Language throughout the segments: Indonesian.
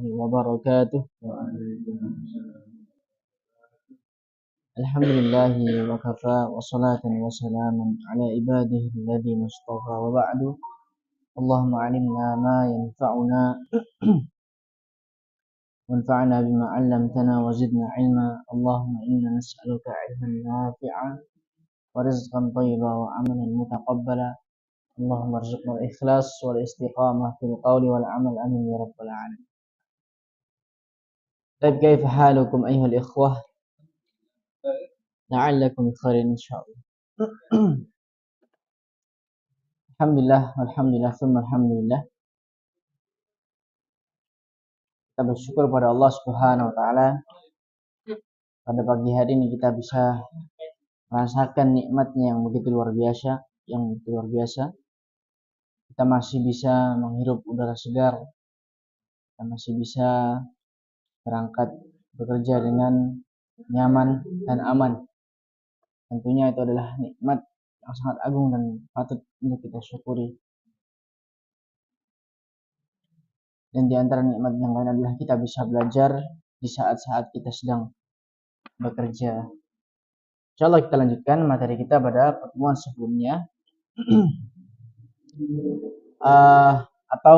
وبركاته. الحمد لله وكفى وصلاة وسلاما على عباده الذين اصطفى وبعد. اللهم علمنا ما ينفعنا وانفعنا بما علمتنا وزدنا علما. اللهم إنا نسألك علما نافعا ورزقا طيبا وعملا متقبلا. اللهم ارزقنا الإخلاص والاستقامة في القول والعمل. آمين يا رب العالمين. طيب كيف حالكم أيها الإخوة؟ لعلكم بخير إن شاء الله. Alhamdulillah, alhamdulillah, alhamdulillah. Kita bersyukur pada Allah Subhanahu wa taala. Pada pagi hari ini kita bisa merasakan nikmatnya yang begitu luar biasa, Kita masih bisa menghirup udara segar. Kita masih bisa berangkat bekerja dengan nyaman dan aman. Tentunya itu adalah nikmat yang sangat agung dan patut untuk kita syukuri. Dan di antara nikmat yang lain adalah kita bisa belajar di saat-saat kita sedang bekerja. Insyaallah kita lanjutkan materi kita pada pertemuan sebelumnya. Atau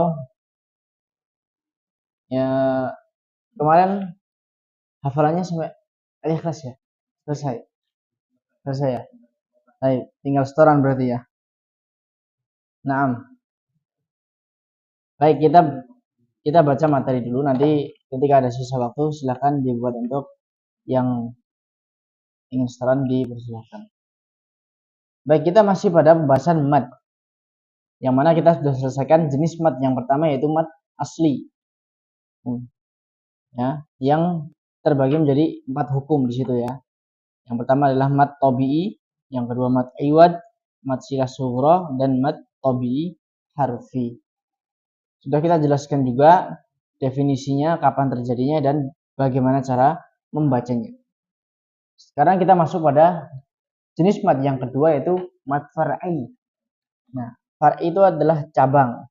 ya kemarin hafalannya sampai Al-Ikhlas ya? Selesai ya? Baik, tinggal setoran berarti ya. Naam. Baik, kita baca materi dulu, nanti ketika ada sisa waktu silakan dibuat untuk yang ingin setoran dipersilakan. Baik, kita masih pada pembahasan mad. Yang mana kita sudah selesaikan jenis mad yang pertama yaitu mad asli. Ya, yang terbagi menjadi 4 hukum di situ ya. Yang pertama adalah mad tabi'i, yang kedua mad iwad, mad silah sughra, dan mad tabi'i harfi. Sudah kita jelaskan juga definisinya, kapan terjadinya, dan bagaimana cara membacanya. Sekarang kita masuk pada jenis mad yang kedua yaitu mad far'i. Nah, far'i itu adalah cabang.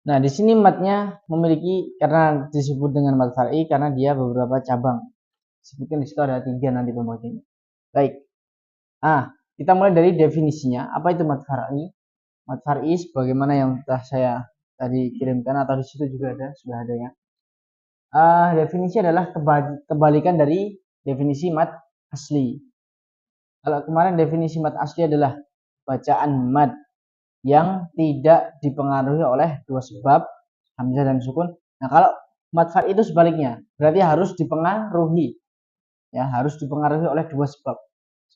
Nah, di sini madnya memiliki, karena disebut dengan mad far'i karena dia beberapa cabang. Sebutkan di situ ada 3 nanti pembagiannya. Baik. Kita mulai dari definisinya. Apa itu mad far'i? Mad far'i sebagaimana yang telah saya tadi kirimkan atau di situ juga ada, sudah ada ya. Definisi adalah kebalikan dari definisi mad asli. Kalau kemarin definisi mad asli adalah bacaan mad yang tidak dipengaruhi oleh 2 sebab, hamzah dan sukun. Nah, kalau mad far'i itu sebaliknya, berarti harus dipengaruhi. Ya, harus dipengaruhi oleh 2 sebab.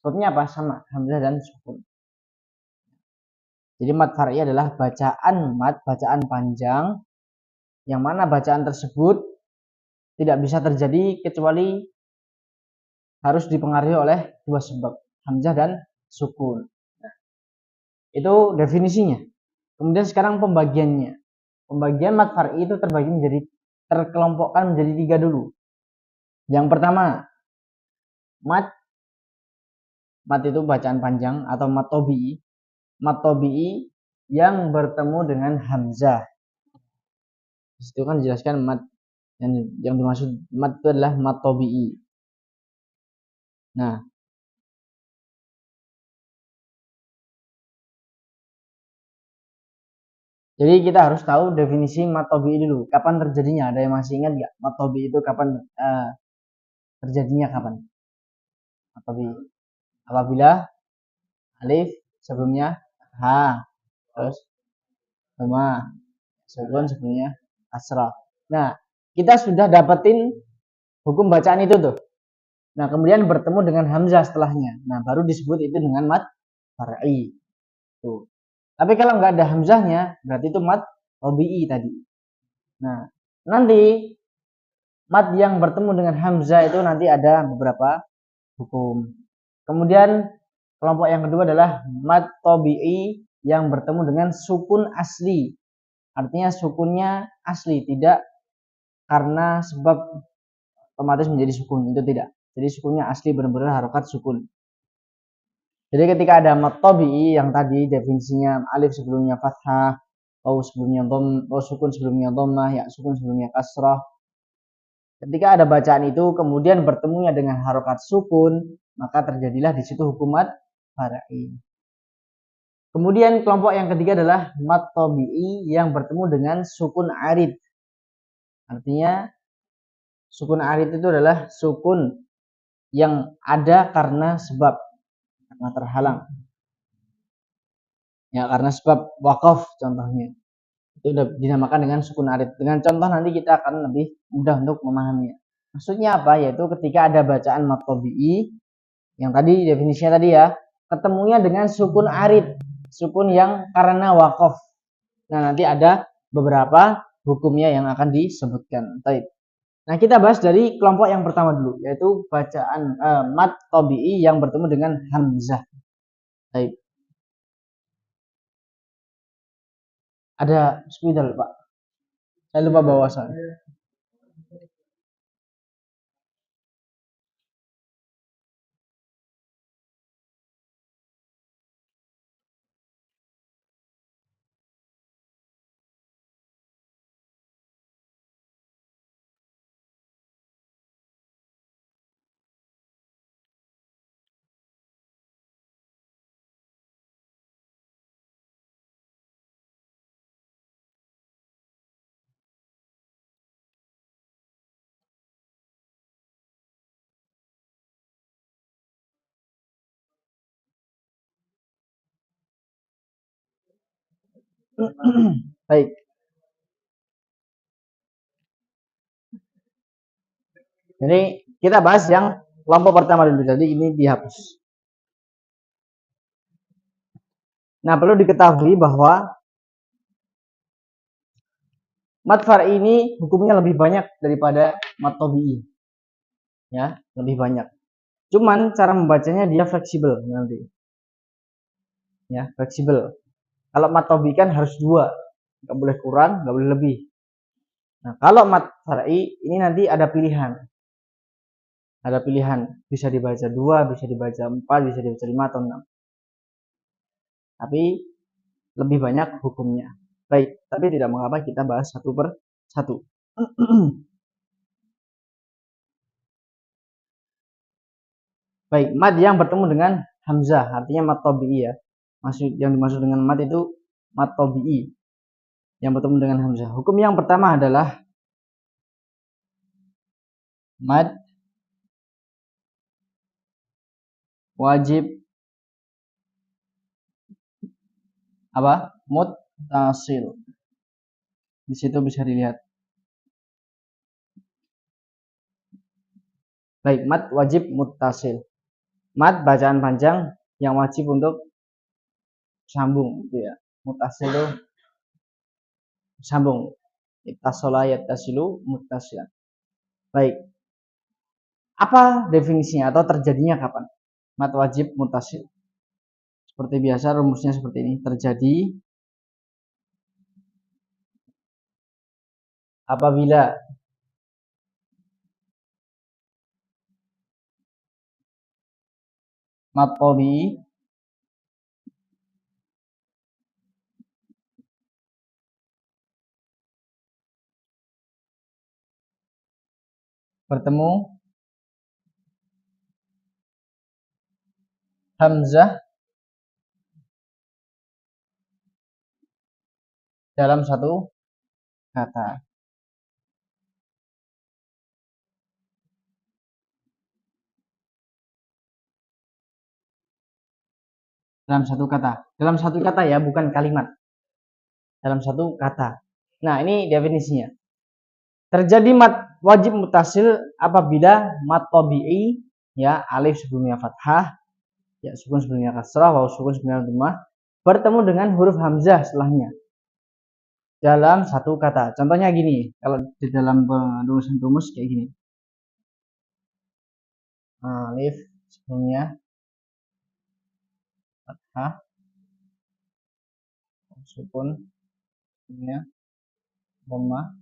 Sebabnya apa? Sama, hamzah dan sukun. Jadi mad far'i adalah bacaan panjang yang mana bacaan tersebut tidak bisa terjadi kecuali harus dipengaruhi oleh 2 sebab, hamzah dan sukun. Nah, itu definisinya. Kemudian sekarang pembagiannya. Pembagian mad far'i itu terkelompokkan menjadi 3 dulu. Yang pertama, mad itu bacaan panjang atau mad tabi'i. Mad tabi'i yang bertemu dengan hamzah. Di situ kan dijelaskan mad yang dimaksud mad itu adalah mad tabi'i. Nah, jadi kita harus tahu definisi mad tabi'i dulu. Kapan terjadinya? Ada yang masih ingat nggak? Mad tabi'i itu kapan terjadinya kapan? Mad tabi'i. Apabila alif sebelumnya ha, terus dhamma, sukun sebelumnya kasrah. Nah, kita sudah dapetin hukum bacaan itu tuh. Nah, kemudian bertemu dengan hamzah setelahnya. Nah, baru disebut itu dengan mad far'i. Tuh. Tapi kalau nggak ada hamzahnya, berarti itu mad tabi'i tadi. Nah, nanti mad yang bertemu dengan hamzah itu nanti ada beberapa hukum. Kemudian kelompok yang kedua adalah mad tabi'i yang bertemu dengan sukun asli. Artinya sukunnya asli, tidak karena sebab otomatis menjadi sukun, itu tidak. Jadi sukunnya asli, benar-benar harokat sukun. Jadi ketika ada mad tabi'i yang tadi definisinya alif sebelumnya fathah, waw sebelumnya waw sukun sebelumnya dhammah, ya sukun sebelumnya kasrah. Ketika ada bacaan itu kemudian bertemunya dengan harokat sukun, maka terjadilah di situ hukum mad far'i. Kemudian kelompok yang ketiga adalah mad tabi'i yang bertemu dengan sukun arid. Artinya sukun arid itu adalah sukun yang ada karena sebab, karena terhalang. Ya, karena sebab wakaf contohnya. Itu dinamakan dengan sukun arid. Dengan contoh nanti kita akan lebih mudah untuk memahaminya. Maksudnya apa? Yaitu ketika ada bacaan mad tabi'i yang tadi definisinya tadi ya, ketemunya dengan sukun arid, sukun yang karena wakaf. Nah, nanti ada beberapa hukumnya yang akan disebutkan. Baik. Nah, kita bahas dari kelompok yang pertama dulu, yaitu bacaan mad tabi'i yang bertemu dengan hamzah. Baik. Ada spidol, Pak. Saya lupa bawa saya. Baik. Jadi kita bahas yang kelompok pertama dulu. Jadi ini dihapus. Nah, perlu diketahui bahwa mad far'i ini hukumnya lebih banyak daripada mad tabi'i. Ya, lebih banyak. Cuman cara membacanya dia fleksibel nanti. Ya, fleksibel. Kalau mad tabi'i kan harus 2. Nggak boleh kurang, nggak boleh lebih. Nah, kalau mad far'i ini nanti ada pilihan. Ada pilihan, bisa dibaca 2, bisa dibaca 4, bisa dibaca 5 atau 6. Tapi lebih banyak hukumnya. Baik, tapi tidak mengapa kita bahas satu per satu. Baik, mad yang bertemu dengan hamzah, artinya mad tabi'i ya. Yang dimaksud dengan mad itu mad tabi'i yang bertemu dengan hamzah. Hukum yang pertama adalah mad wajib apa? Muttasil. Di situ bisa dilihat. Baik, mad wajib muttasil. Mad bacaan panjang yang wajib untuk sambung gitu ya. Muttasil itu sambung. Ittasola yattasilu muttasilan. Baik. Apa definisinya atau terjadinya kapan? Mad wajib muttasil. Seperti biasa rumusnya seperti ini. Terjadi apabila mad tabi'i bertemu hamzah dalam satu kata. Dalam satu kata. Dalam satu kata ya, bukan kalimat. Dalam satu kata. Nah, ini definisinya. Terjadi mad wajib mutasil apabila mad tabi'i ya alif sebelumnya fathah, ya sukun sebelumnya kasrah, waw sukun sebelumnya dhammah bertemu dengan huruf hamzah setelahnya dalam satu kata. Contohnya gini, kalau di dalam penulisan rumus kayak gini. Alif sebelumnya fathah, sukun sebelumnya dhammah,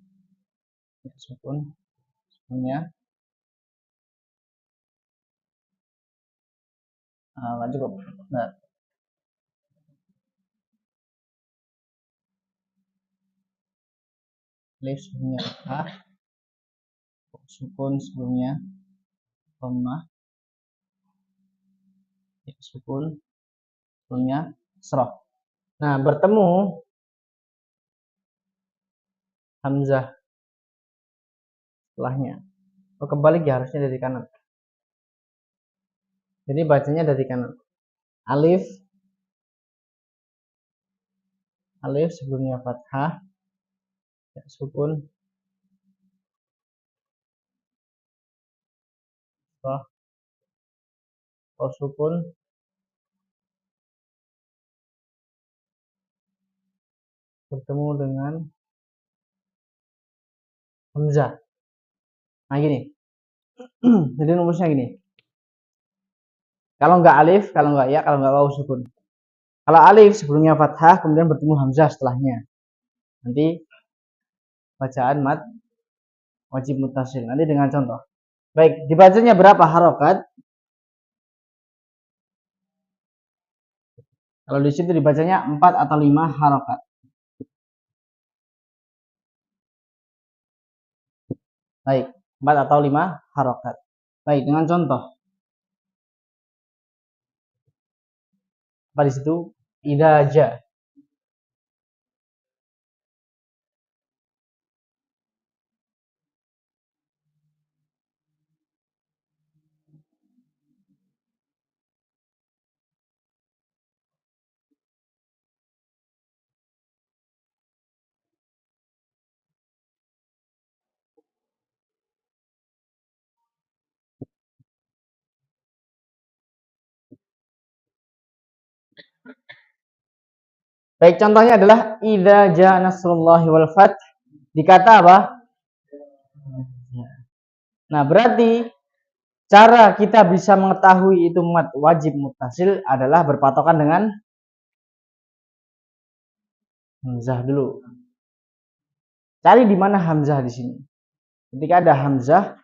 sukun sebelumnya Nggak cukup. Nah, alif sebelumnya fathah, sukun sebelumnya dhammah, ya, sukun sebelumnya kasrah. Nah, bertemu hamzah setelahnya. Oh, kebalik ya, harusnya dari kanan. Jadi bacanya dari kanan. Alif sebelumnya fathah, ya, sukun, oh, sukun, bertemu dengan hamzah. Nah, gini. Jadi rumusnya gini. Kalau nggak alif, kalau nggak ya, kalau nggak waw sukun. Kalau alif sebelumnya fathah, kemudian bertemu hamzah setelahnya. Nanti bacaan mat wajib mutasil. Nanti dengan contoh. Baik, dibacanya berapa harokat? Kalau di situ dibacanya 4 atau 5 harokat. Baik, 4 atau 5 harokat. Baik, dengan contoh. Apa di situ? Idza ja. Baik, contohnya adalah idza ja nasrullahi wal fath. Dikata apa? Nah, berarti cara kita bisa mengetahui itu mat wajib mutasil adalah berpatokan dengan hamzah dulu. Cari di mana hamzah di sini. Ketika ada hamzah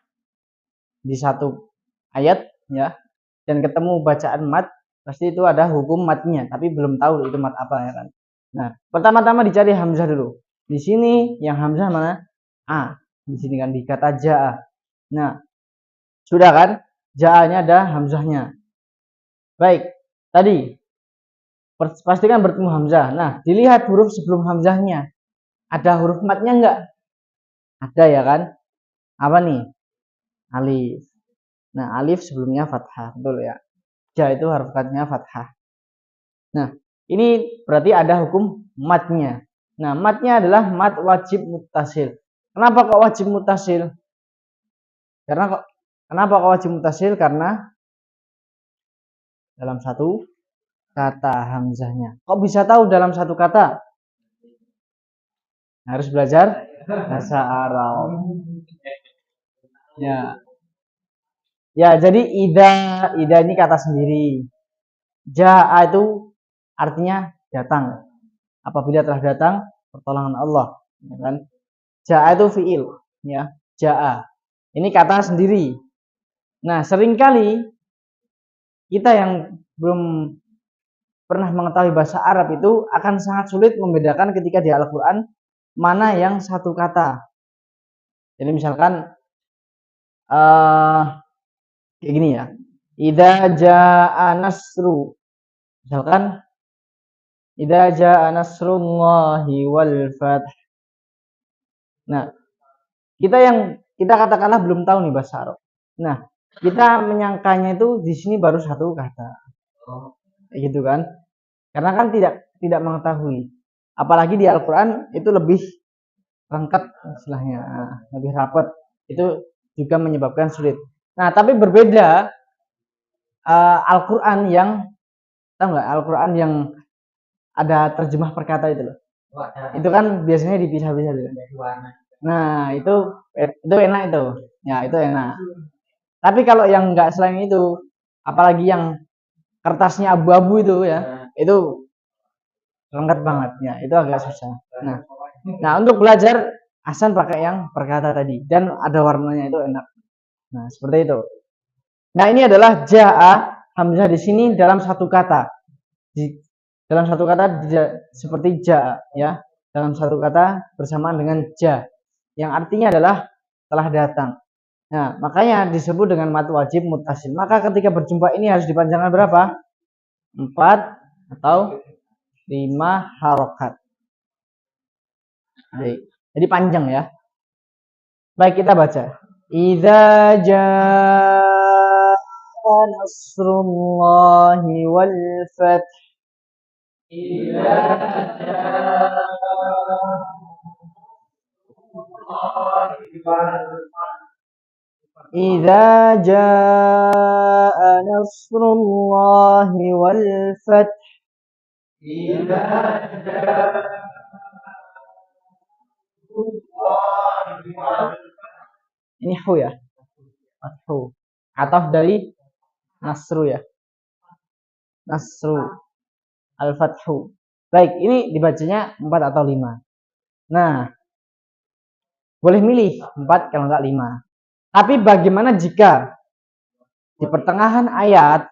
di satu ayat ya dan ketemu bacaan mat, pasti itu ada hukum matnya, tapi belum tahu itu mat apa ya kan. Nah, pertama-tama dicari hamzah dulu. Di sini yang hamzah mana? A. Di sini kan dikata jaa. Nah, sudah kan? Jaa-nya ada hamzahnya. Baik, tadi pastikan bertemu hamzah. Nah, dilihat huruf sebelum hamzahnya. Ada huruf matnya enggak? Ada ya kan? Apa nih? Alif. Nah, alif sebelumnya fathah, betul ya. Ja itu harokatnya fathah. Nah, ini berarti ada hukum matnya. Nah, matnya adalah mat wajib mutasil. Kenapa kok wajib mutasil? Kenapa kok wajib mutasil? Karena dalam satu kata hamzahnya. Kok bisa tahu dalam satu kata? Harus belajar bahasa Arab. Ya. Ya, jadi ida ini kata sendiri. Jaa itu artinya datang. Apabila telah datang pertolongan Allah, ya kan? Jaa itu fiil, ya. Jaa. Ini kata sendiri. Nah, seringkali kita yang belum pernah mengetahui bahasa Arab itu akan sangat sulit membedakan ketika di Al-Qur'an mana yang satu kata. Jadi misalkan kayak gini ya. Idza jaa nasru. Misalkan idza jaa nasrullahi wal fath. Nah, kita katakanlah belum tahu nih bahasa Arab. Nah, kita menyangkanya itu di sini baru satu kata. Kayak gitu kan? Karena kan tidak mengetahui. Apalagi di Al-Qur'an itu lebih lengkap istilahnya, lebih rapat. Itu juga menyebabkan sulit. Nah, tapi berbeda Al-Qur'an yang tahu nggak? Al-Qur'an yang ada terjemah perkata itu loh. Itu kan biasanya dipisah-pisah gitu. Nah, itu enak itu. Ya, itu enak. Tapi kalau yang nggak selain itu, apalagi yang kertasnya abu-abu itu ya, itu lengkap banget ya, itu agak susah. Nah, untuk belajar Hasan pakai yang perkata tadi dan ada warnanya itu enak. Nah, seperti itu. Nah, ini adalah jaa hamzah di sini dalam satu kata. Dalam satu kata seperti ja ya. Dalam satu kata bersamaan dengan ja yang artinya adalah telah datang. Nah, makanya disebut dengan mad wajib muttasil. Maka ketika berjumpa ini harus dipanjangkan berapa? 4 atau 5 harokat. Baik. Jadi panjang ya. Baik, kita baca. Idza jaa nasrullahi wal fath. Idza jaa إذا جاء نصر الله والفتح إذا جاء ini hu ya, hu ataf dari nasru ya, nasru al-fathu. Baik, ini dibacanya 4 atau 5. Nah, boleh milih 4 kalau enggak 5. Tapi bagaimana jika di pertengahan ayat,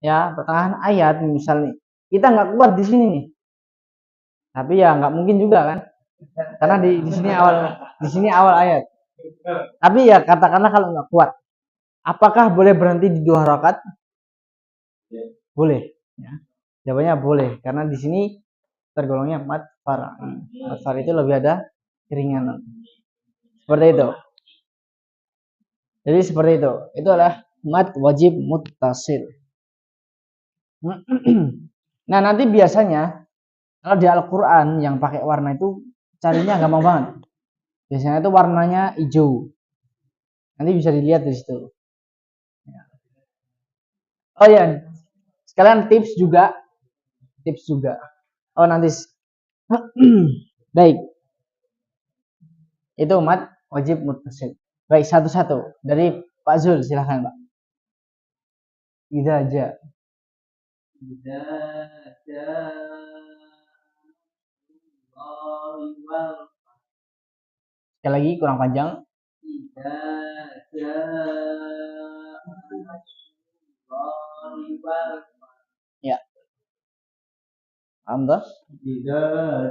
ya pertengahan ayat misalnya kita nggak kuat di sini nih, tapi ya nggak mungkin juga kan, karena di sini awal ayat. Tapi ya katakanlah kalau nggak kuat, apakah boleh berhenti di 2 rakaat? Boleh. Ya. Jawabannya boleh, karena di sini tergolongnya mad far'i. Mad far'i itu lebih ada keringanan. Seperti itu. Jadi seperti itu. Itu adalah mad wajib muttasil. Nah, nanti biasanya kalau di Al-Qur'an yang pakai warna itu carinya gampang banget. Biasanya itu warnanya hijau. Nanti bisa dilihat di situ. Oh ya, sekalian tips juga. Oh, nanti. Baik. Itu mad wajib muttasil. Baik, satu-satu. Dari Pak Zul, silahkan Pak. Idza ja. Idza ja. Sekali lagi kurang panjang. Idza ja. Ya. Anda? Idza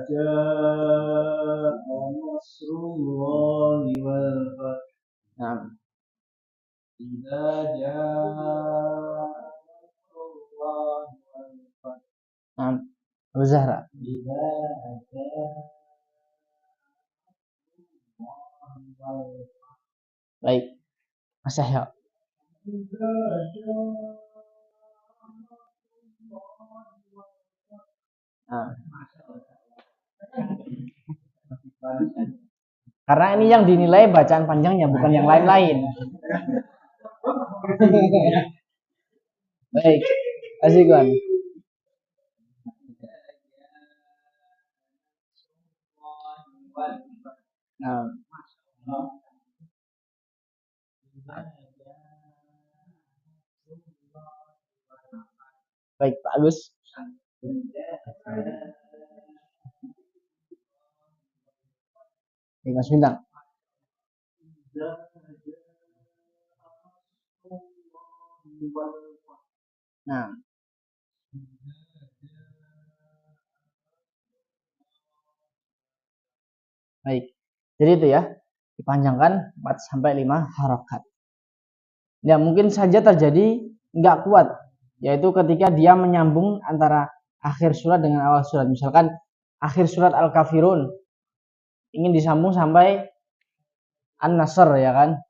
jaa nasrullahi wal fath. Nah. Idza jaa nasrullahi wal fath. Nah, Abu Zahra. Idza jaa. Baik. Mas Yahya. Nah. Karena ini yang dinilai bacaan panjangnya, bukan yang lain-lain. Baik, asik kan? Nah. Baik, Pak Agus. Mas Bintang. Nah. Baik. Jadi itu ya, dipanjangkan 4 sampai 5 harokat. Ya, mungkin saja terjadi nggak kuat, yaitu ketika dia menyambung antara akhir surat dengan awal surat. Misalkan akhir surat Al-Kafirun ingin disambung sampai An-Nasr ya kan,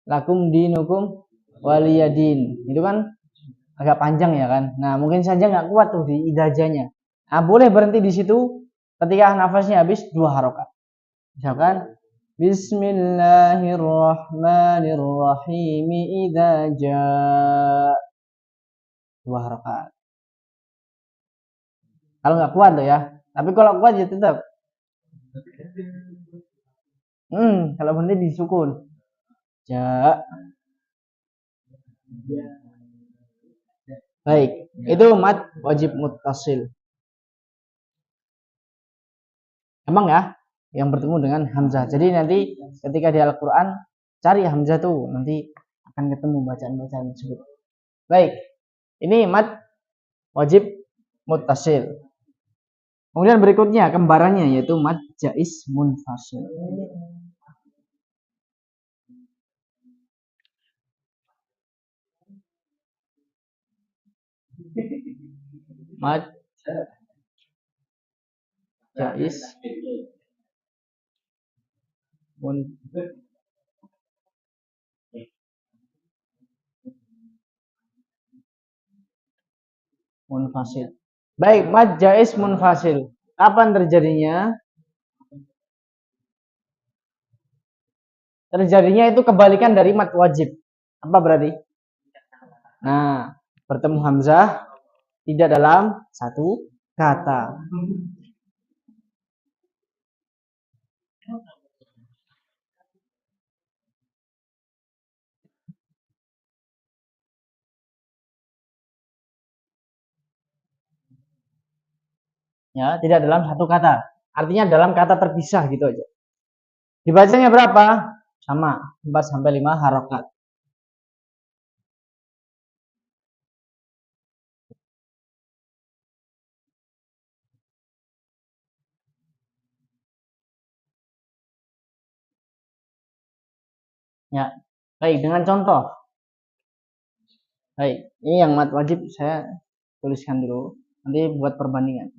lakum dinukum waliyadin, itu kan agak panjang ya kan. Nah, mungkin saja nggak kuat tuh di idajanya. Nah, boleh berhenti di situ ketika nafasnya habis 2 harokat. Misalkan Bismillahirrahmanirrahim idza jaa 2 harokat. Kalau nggak kuat tuh ya. Tapi kalau kuat ya tetap. Kalau berhenti di sukun. Ja. Baik, itu mad wajib muttasil. Emang ya, yang bertemu dengan hamzah. Jadi nanti ketika di Al-Qur'an cari hamzah tuh, nanti akan ketemu bacaan-bacaan tersebut. Baik, Ini mad wajib muttasil. Kemudian berikutnya kembarannya yaitu mad jaiz munfasil. Mad jaiz munfasil. Baik, mad jaiz munfasil. Kapan terjadinya? Terjadinya itu kebalikan dari mad wajib. Apa berarti? Nah, bertemu hamzah tidak dalam satu kata. Ya, tidak dalam satu kata. Artinya dalam kata terpisah gitu aja. Dibacanya berapa? Sama, 4 sampai 5 harokat. Ya. Baik, dengan contoh. Baik, ini yang mad wajib saya tuliskan dulu. Nanti buat perbandingan.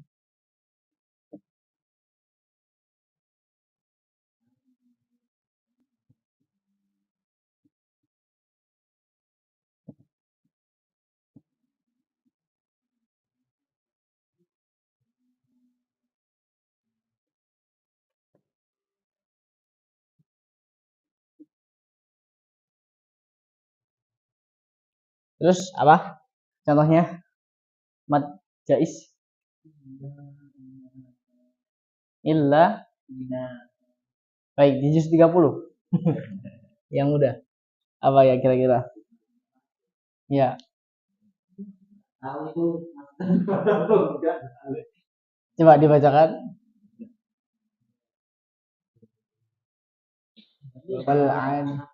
Terus apa? Contohnya mad jaiz illa. Baik, di juz 30. Yang mudah. Apa ya kira-kira? Ya. Coba dibacakan. Bal'an.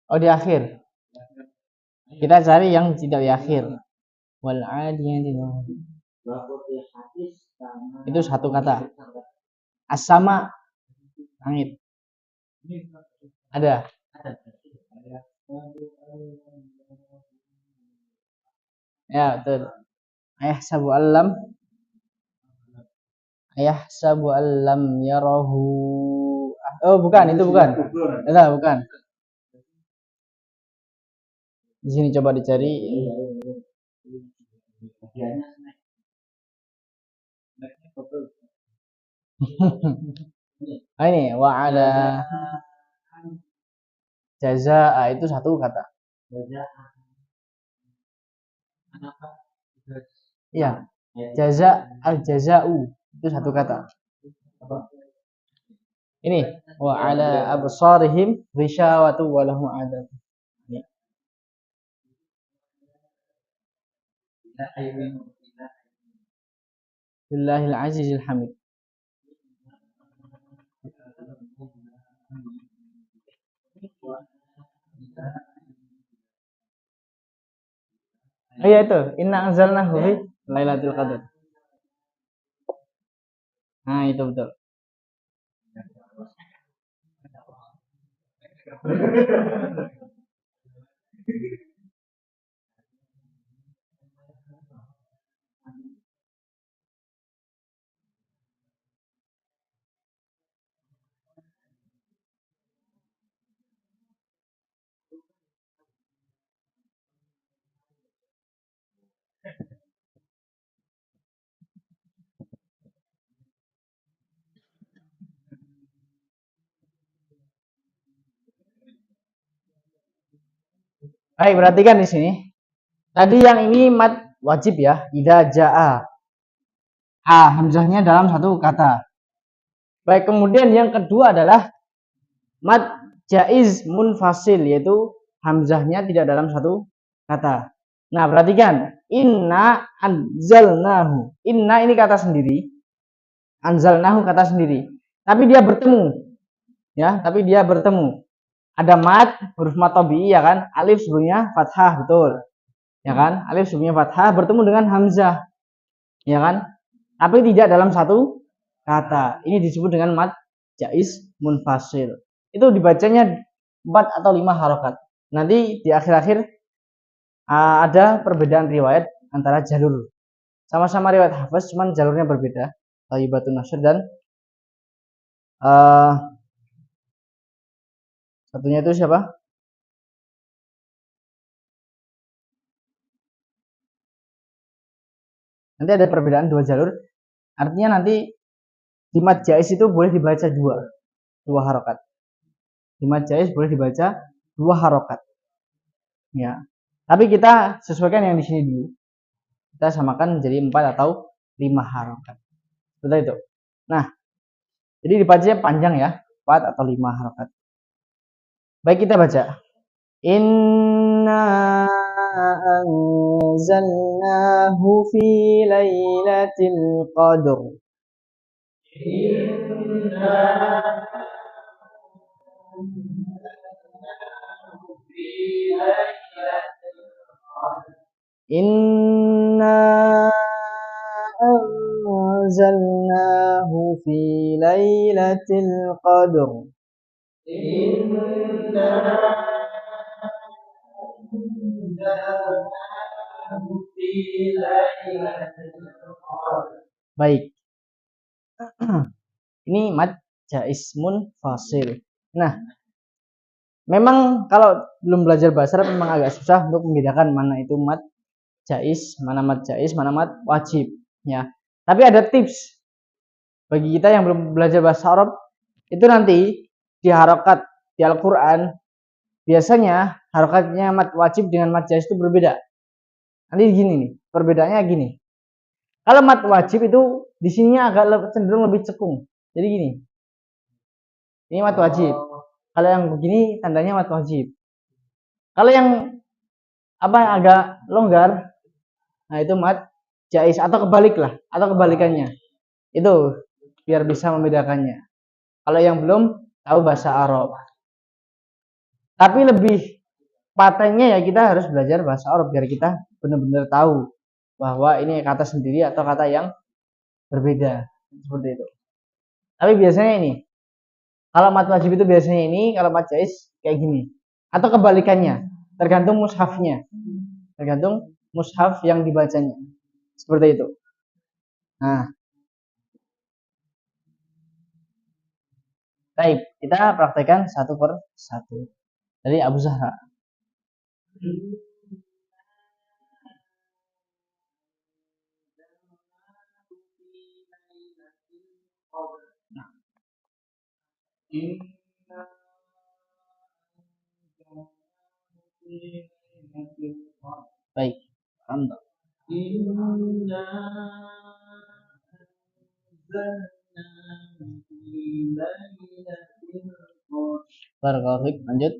Oh, di akhir. Kita cari yang tidak di akhir. Wal adiyati. Itu satu kata. As-sama langit. Ada. Ya, betul. Ayahsabu allam yarahu. Oh, bukan, itu bukan. Enggak, bukan. Di sini coba dicari. Nah, ini wa ala jazaa itu satu kata. Iya, jaza al jazau itu satu kata. Ini wa ala absarihim ghishawatu wa lahum adab. Billahil azizil hamid. Oh iya itu, inna anzalnahu fi lailatul qadar. Nah, itu betul. Baik, perhatikan di sini. Tadi yang ini mad wajib ya, idza jaa. Hamzahnya dalam satu kata. Baik, kemudian yang kedua adalah mad jaiz munfasil, yaitu hamzahnya tidak dalam satu kata. Nah, perhatikan, inna anzalnahu. Inna ini kata sendiri. Anzalnahu kata sendiri. Tapi dia bertemu. Ya, tapi dia bertemu. Ada mat, huruf mat tabii ya kan? Alif sebelumnya fathah, betul. Ya kan? Alif sebelumnya fathah bertemu dengan hamzah. Ya kan? Tapi tidak dalam satu kata. Ini disebut dengan mat jaiz munfasil. Itu dibacanya 4 atau 5 harokat. Nanti di akhir-akhir ada perbedaan riwayat antara jalur. Sama-sama riwayat Hafiz, cuman jalurnya berbeda. Thayyibatun Nashr dan satunya itu siapa? Nanti ada perbedaan 2 jalur. Artinya nanti di mat jaiz itu boleh dibaca dua harokat. Di mat jaiz boleh dibaca 2 harokat. Ya. Tapi kita sesuaikan yang di sini dulu. Kita samakan menjadi 4 atau 5 harokat. Seperti itu. Nah, jadi dibacanya panjang ya, 4 atau 5 harokat. Baik, kita baca. Inna anzalnahu fi lailatul qadr. Inna Inna anzalnahu fi lailatul qadr. Inna anzalnahu fi lailatul qadr. Baik. Ini mad jaiz munfasil. Nah, memang kalau belum belajar bahasa Arab memang agak susah untuk membedakan mana itu mad jaiz, mana mad wajib ya. Tapi ada tips bagi kita yang belum belajar bahasa Arab, itu nanti di harokat di Al-Qur'an biasanya harokatnya mad wajib dengan mad jaiz itu berbeda. Nanti gini nih, perbedaannya gini. Kalau mad wajib itu di sininya agak cenderung lebih cekung. Jadi gini. Ini mad wajib. Kalau yang begini tandanya mad wajib. Kalau yang agak longgar, nah itu mad jaiz atau kebalik lah, atau kebalikannya. Itu biar bisa membedakannya. Kalau yang belum tahu bahasa Arab. Tapi lebih patennya ya kita harus belajar bahasa Arab biar kita benar-benar tahu bahwa ini kata sendiri atau kata yang berbeda. Seperti itu. Tapi biasanya ini, kalau mad wajib itu biasanya ini, kalau mad jaiz kayak gini. Atau kebalikannya, tergantung mushafnya. Tergantung mushaf yang dibacanya. Seperti itu. Nah, baik, kita praktekkan satu per satu. Dari Abu Zahra. Baik, Anda. Barakallahu, lanjut.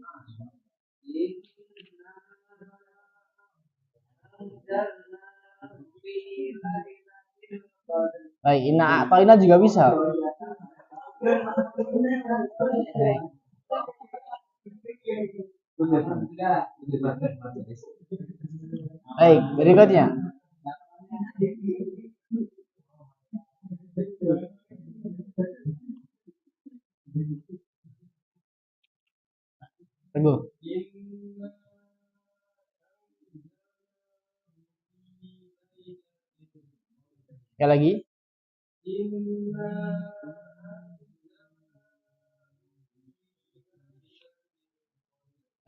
Baik, ina atau ina juga bisa. Baik, berikutnya. Teguh. Sekali lagi.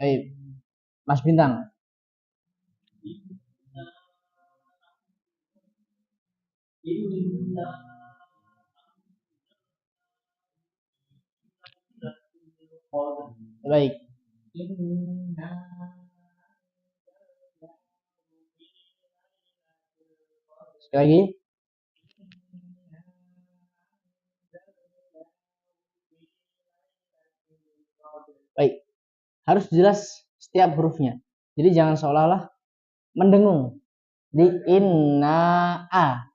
Baik, Mas Bintang. Baik. Sekali lagi. Baik. Harus jelas setiap hurufnya. Jadi jangan seolah-olah mendengung. Di inna a.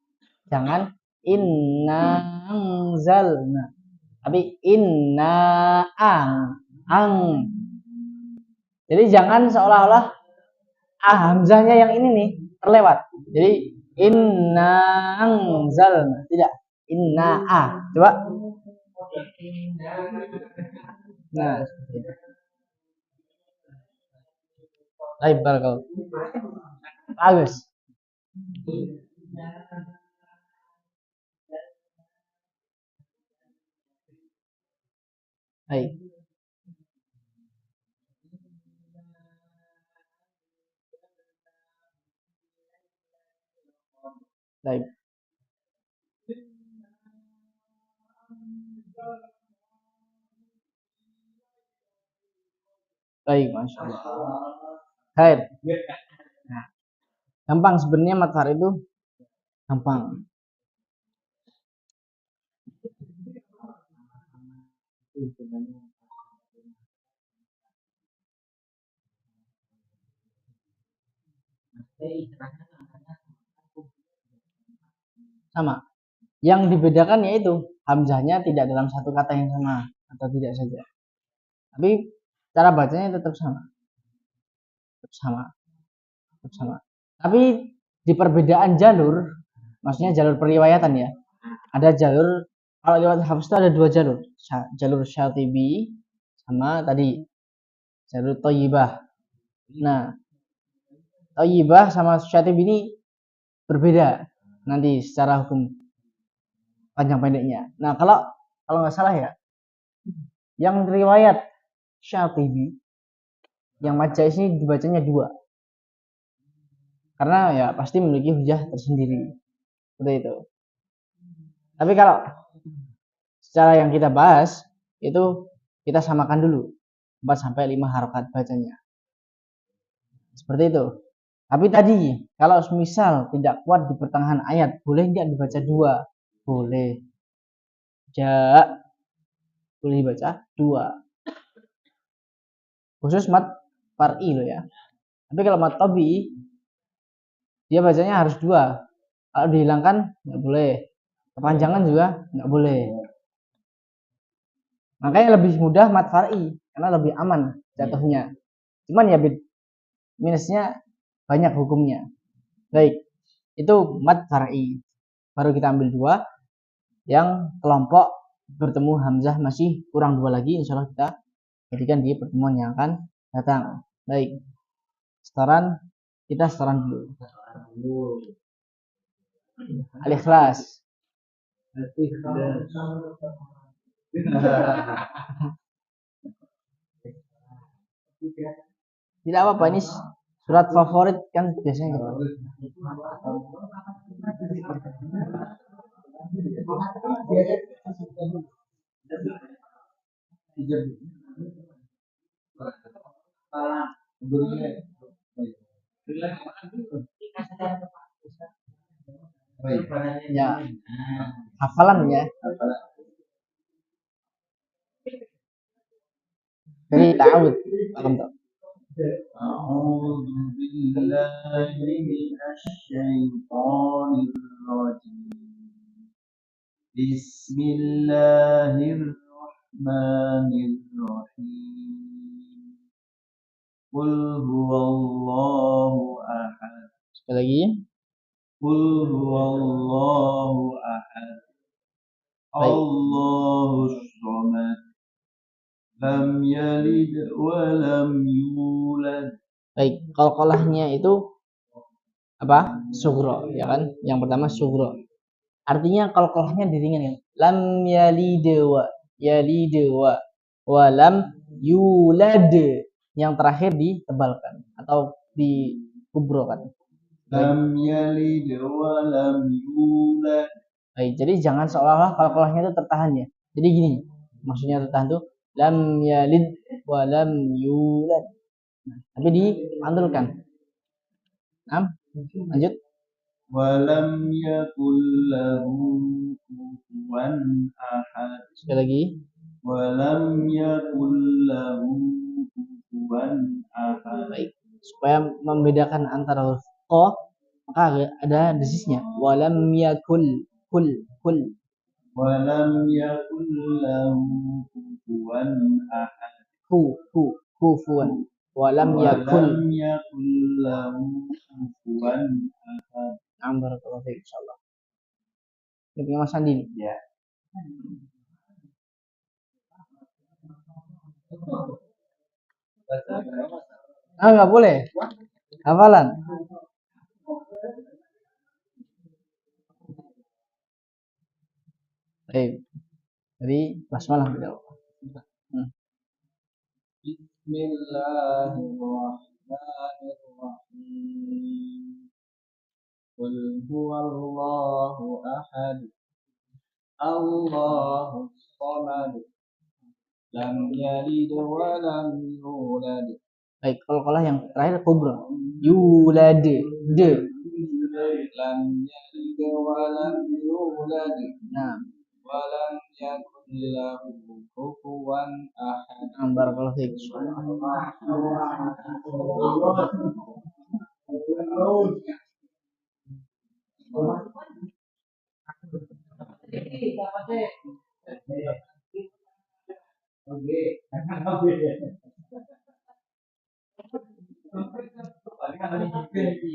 Jangan inna anzalna. Tapi inna ang. Jadi jangan seolah-olah hamzahnya yang ini nih terlewat. Jadi inna anzalna. Tidak. Inna Coba. Nah, seperti itu. Baik, bagus. Baik. Baik. Baik, Masya Allah. Baik. Nah, gampang sebenarnya matahari itu gampang. Sama. Yang dibedakan yaitu hamzahnya tidak dalam satu kata yang sama atau tidak saja. Tapi cara bacanya tetap sama. Tetap sama. Tapi di perbedaan jalur, maksudnya jalur periwayatan ya. Ada jalur, kalau lewat Hafs itu ada dua jalur. Jalur Syatibi sama tadi jalur Thayyibah. Nah, Thayyibah sama Syatibi ini berbeda nanti secara hukum panjang pendeknya. Nah, kalau nggak salah ya, yang riwayat Syatibi yang majais ini dibacanya dua, karena ya pasti memiliki hujah tersendiri seperti itu. Tapi kalau secara yang kita bahas itu kita samakan dulu 4 sampai 5 harokat bacanya seperti itu. Tapi tadi kalau misal tidak kuat di pertengahan ayat, boleh nggak dibaca dua? Boleh. Boleh dibaca dua. Khusus mat far'i loh ya. Tapi kalau mat tabi dia bacanya harus dua. Kalau dihilangkan nggak boleh. Kepanjangan juga nggak boleh. Makanya lebih mudah mat far'i karena lebih aman jatuhnya. Cuman ya minusnya banyak hukumnya. Baik, itu mat far'i. Baru kita ambil dua. Yang kelompok bertemu hamzah masih kurang dua lagi, insya Allah kita jadikan di pertemuan yang akan datang. Baik, kita setoran dulu. Al-Ikhlas. Tidak apa-apa, ini surat favorit kan biasanya gitu. Ya, hafalan ya. Jadi ta'awud. أعوذ بالله من الشيطان الرجيم بسم الله الرحمن الرحيم قل هو الله أحد. Sekali lagi. قل هو الله أحد الله الصمد lam yalid wa lam yulad. Baik, qalqalahnya itu apa? Sugro, ya kan? Yang pertama sugro. Artinya qalqalahnya diringankan. Lam yalid wa lam yulad. Yang terakhir ditebalkan atau dikubrokan. Lam yalid wa lam yulad. Baik, jadi jangan seolah-olah qalqalahnya itu tertahan ya. Jadi gini, maksudnya tertahan tuh lam yalid wa lam yulad. Nah, tapi dipantulkan. Nah, lanjut. Wa lam yakul lahu kufuwan ahad. Sekali lagi. Wa lam yakul lahu kufuwan ahad. Baik. Supaya membedakan antara huruf qa, maka ada desisnya. Wa lam yakul kul. ولم يكن له كفوا أحد kufuan walam yakul ولم يكن له كفوا أحد. ambar kalau insyaallah. Ini punya Mas Andi nih. Ya. Ah, nggak boleh. Hafalan. Jadi basmalah beliau. Bismillahirrahmanirrahim. Qul huwallahu ahad. Allahus samad. Lam yalid wa lam yulad. Baik, kalau yang terakhir kubra. Yulad. De. Lam yalid wa lam yulad. Nah, Wa lam yakun lahu kufuwan ahad. ambar kalau fik.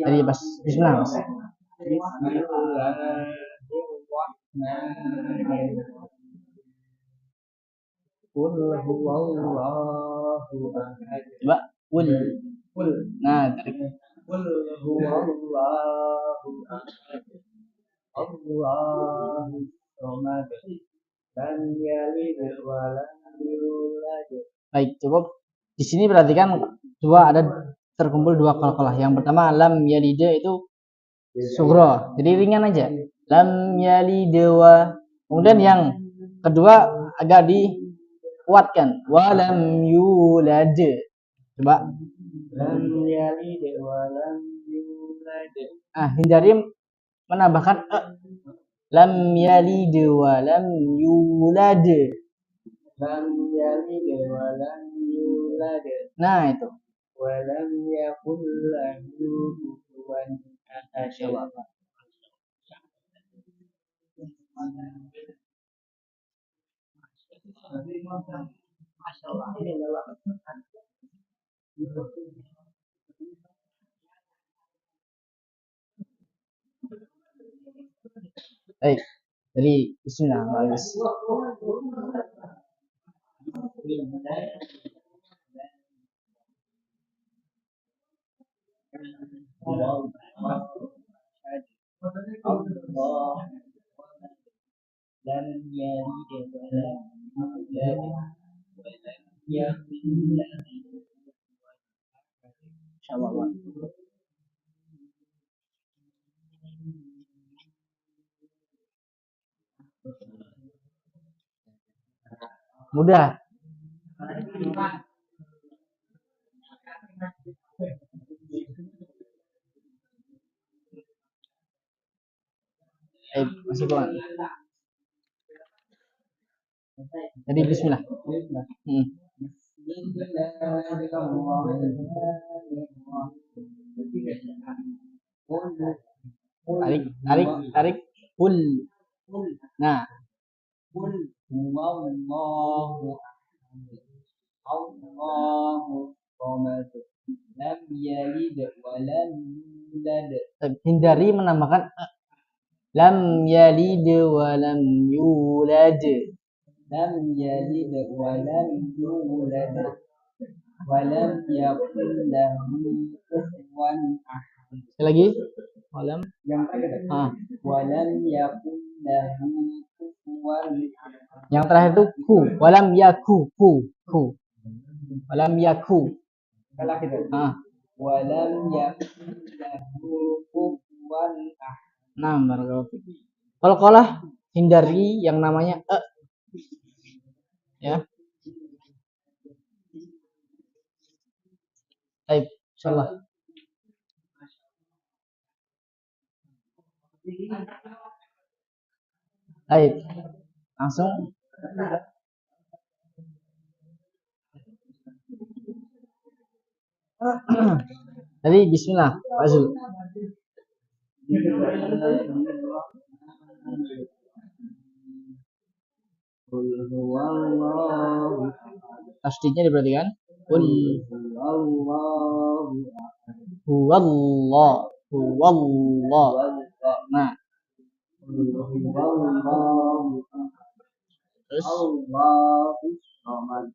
Jadi pas bismillah Mas. Qul huwallahu ahad. Coba kul. Nah, tarik. Qul huwallahu ahad. Allahus samad. Lam yalid wa lam yulad. Baik, cukup. Di sini perhatikan terkumpul dua qalqalah. Yang pertama lam yalida itu sugro. Jadi ringan aja. Lam yalida wa. Kemudian yang kedua agak dikuatkan. Wa lam yulad. Coba. Lam yalid wa lam yulad. Hindari menambahkan lam yalid wa lam yulad. Lam yalid wa lam yulad. Nah, itu. Wa lam yakul lahu kufuwan ahad. Baik. Jadi bismillah. Dan yalid wa lam yulad wa lam yakul lahu Insyaallah. Mudah. Masih kurang. Jadi bismillah. Tarik. Kul. Nah. Qul huwallahu ahad. Allahus samad. Lam yalid wa lam yulad. Hindari menambahkan lam yalid wa lam yulad. Lam yalid wa lam yulad. Wa lam yakul lahu kufuwan ahad. Sekali lagi. Walam. Yang terakhir. Wa lam yakul lahu kufuwan ahad. Yang terakhir itu ku. Walam yaku. Ku. Walam yaku. Salah kita. Walam yakul lahu kufuwan ahad. Nah, barakallahu. Qalqalah hindari yang namanya ya. Baik, insyaallah. Baik. Langsung. Jadi bismillah, Pak Zul. Qul huwallahu Tasdidnya diperhatikan. Qul huwallahu huwallah. Huwallah. Nah, Qul huwallahu terus Allahus samad.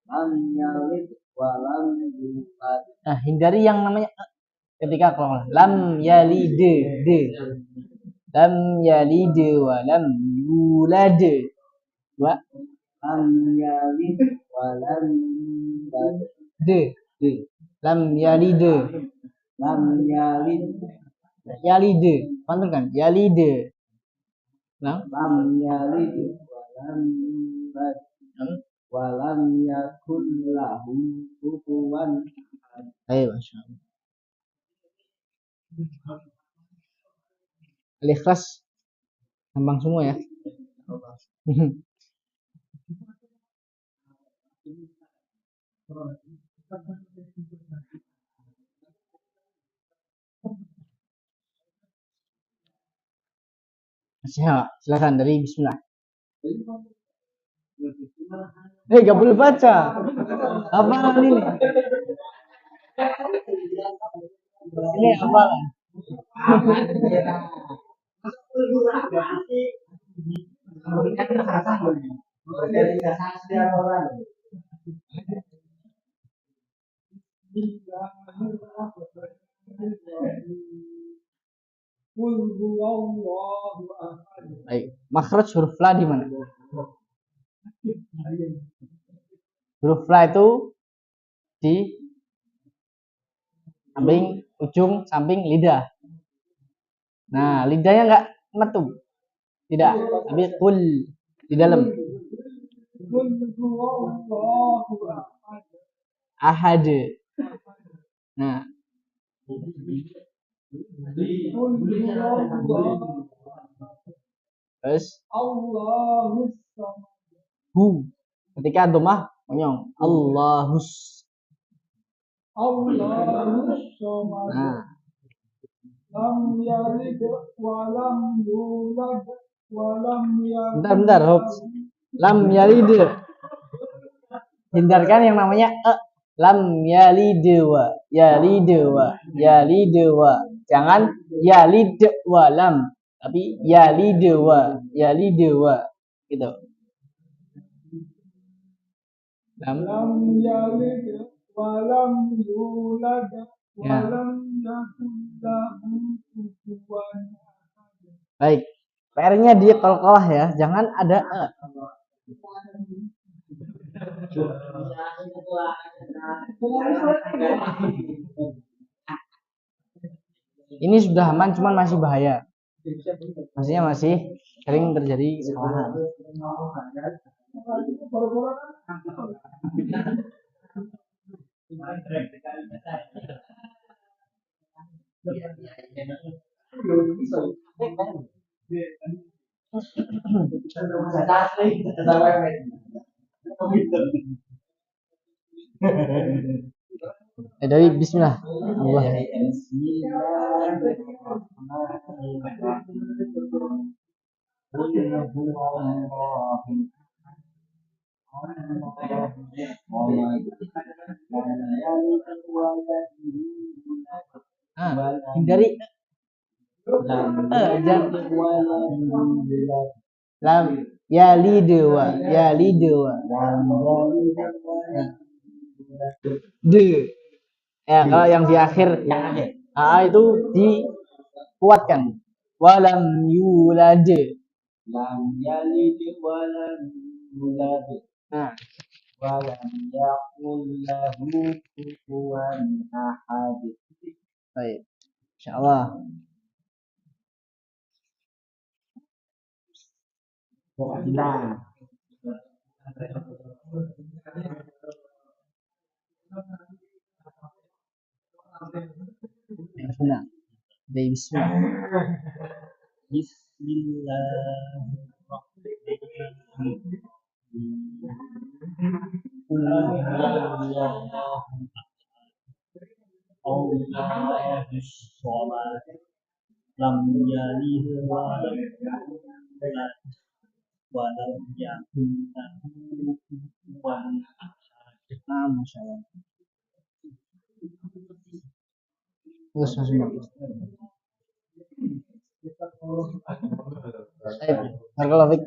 Lam yalid wa lam yulad. nah, hindari yang namanya ketika kalau lam yalid de. Lam yalid wa lam yulad. Dua Lam yalid wa lam yulad. de. Lam yalid. Lam yalid Yalid. Pantun kan? Yalid. Nah, lam yalid wa lam yulad wa lam yakul lahu kufuwan ahad. ayo Masya Allah. Al-Ikhlas gampang semua ya. Silakan dari Bismillah. Gak boleh baca. Apa ini? Ini apa? Baik, makhraj huruf la di mana? Huruf la itu di samping ujung samping lidah. Nah, lidahnya enggak metu. Tidak, tapi kul di dalam. Ahad. Nah. Terus hu. Ketika domah monyong. Allahus. Nah. Bentar, lam yalid. Hindarkan yang namanya lam yalid wa jangan yalid wa lam, tapi yalid wa gitu. Lam yalid wa lam yulad wa lam yakul lahu kufuwan ahad. Baik, PR-nya dia qalqalah ya, jangan ada Ini sudah aman, cuman masih bahaya. Maksudnya masih sering terjadi kesalahan. Dari Bismillah. Allah. Hindari lam yalid wa de. Ya, kalau yang di akhir itu dikuatkan. Walam yulad. Lam yalid walam yulad. Nah, walam yakul lahu kufuwan ahad. Baik. Insyaallah. Nah. Benar. Bismillah. walam yakun lahu kufuwan ahad. Nah, masya Allah. Bagus, masya Allah. Baik, barakallahu fiik.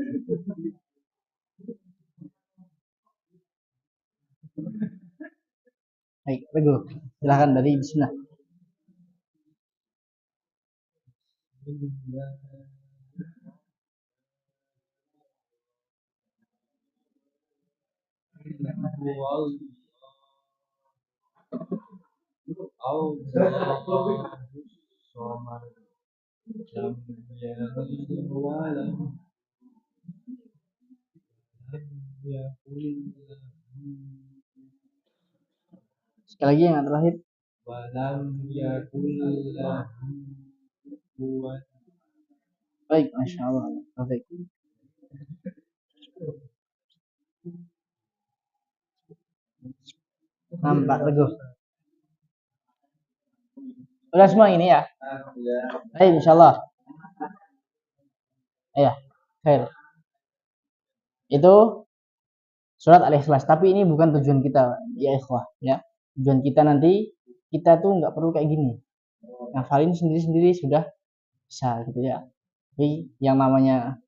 Baik, Teguh. Silakan dari bismillah. Sekali lagi yang terakhir. Walam yakun lahu kufuwan. Baik, masya Allah. Baik. Nampak Teguh. Udah semua ini ya? Baik, insya Allah. Iya, khair. Itu surat Al-Ikhlas. Tapi ini bukan tujuan kita, ya ikhwah. Ya, tujuan kita nanti kita tuh nggak perlu kayak gini. Ngafalin sendiri-sendiri sudah bisa gitu ya. Tapi yang namanya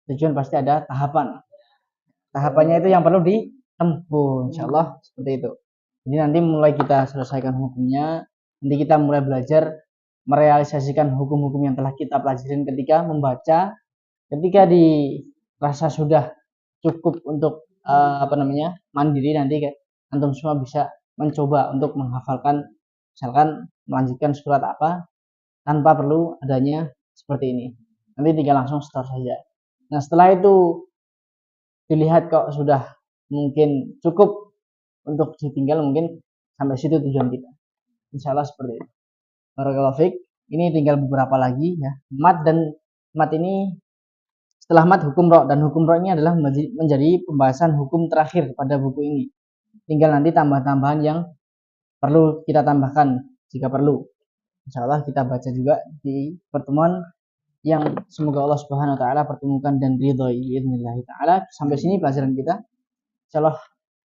tujuan pasti ada tahapan. Tahapannya itu yang perlu ditempuh, insya Allah seperti itu. Jadi nanti mulai kita selesaikan hukumnya, nanti kita mulai belajar merealisasikan hukum-hukum yang telah kita pelajarin ketika membaca, ketika dirasa sudah cukup untuk mandiri, nanti antum semua bisa mencoba untuk menghafalkan, misalkan melanjutkan surat apa tanpa perlu adanya seperti ini. Nanti tinggal langsung start saja. Nah, setelah itu dilihat kok sudah mungkin cukup untuk ditinggal, mungkin sampai situ tujuan kita. Insya Allah seperti itu. Barakallahu fiik. Ini tinggal beberapa lagi ya. Mat ini setelah mat hukum ro, dan hukum ro ini adalah menjadi pembahasan hukum terakhir pada buku ini. Tinggal nanti tambahan-tambahan yang perlu kita tambahkan jika perlu. Insya Allah kita baca juga di pertemuan yang semoga Allah Subhanahu wa taala pertemukan dan ridhoi biidznillah taala. Sampai sini pelajaran kita. Insyaallah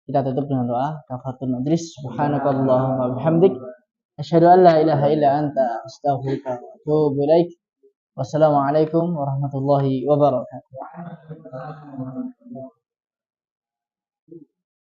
kita tutup dengan doa kafaratul majlis. Subhanakallahumma bihamdik asyhadu an la ilaha illa anta astaghfiruka wa atubu ilaik. Wassalamualaikum warahmatullahi wabarakatuh.